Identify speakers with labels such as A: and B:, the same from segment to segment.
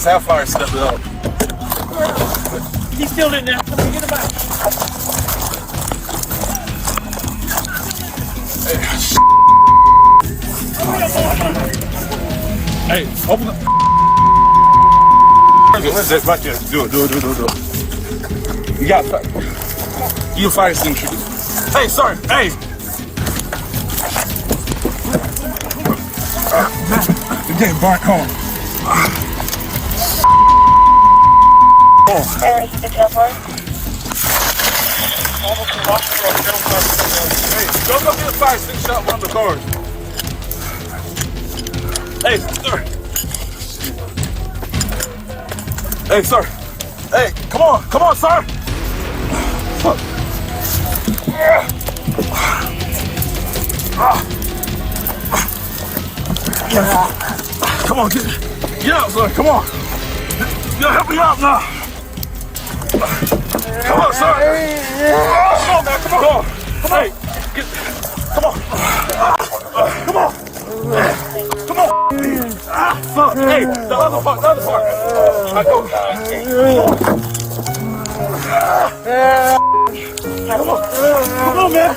A: Sapphire stepped it up.
B: He's still in there. Come on, get him out.
A: Hey, open the. Right there. Do it. You got it. You fire extinguisher. Hey, sorry. Hey. Damn, Bart, come on.
C: Hey,
A: don't go get a fire extinguisher out one of the cars. Hey, sir. Hey, sir. Hey, come on, sir. Come on, get out, sir. Come on. You gotta help me out now. Come on, sir. Come on, man. Come on. Hey, come on. Come on. Come on. Fuck. Hey, the other part. I go. Come on, man. Come on, man.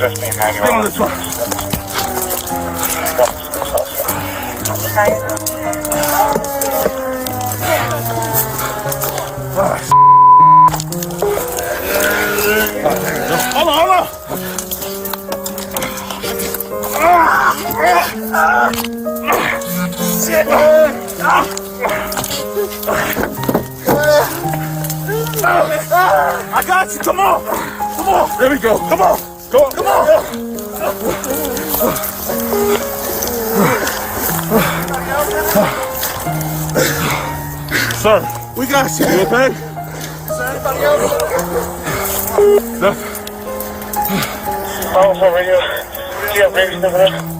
A: Stay on this one. Hold on. Shit. I got you. Come on. There we go. Come on. Come on. Sir, we got you. You okay? Is there anybody else? No.
C: Oh, for radio. Do you have radio over there?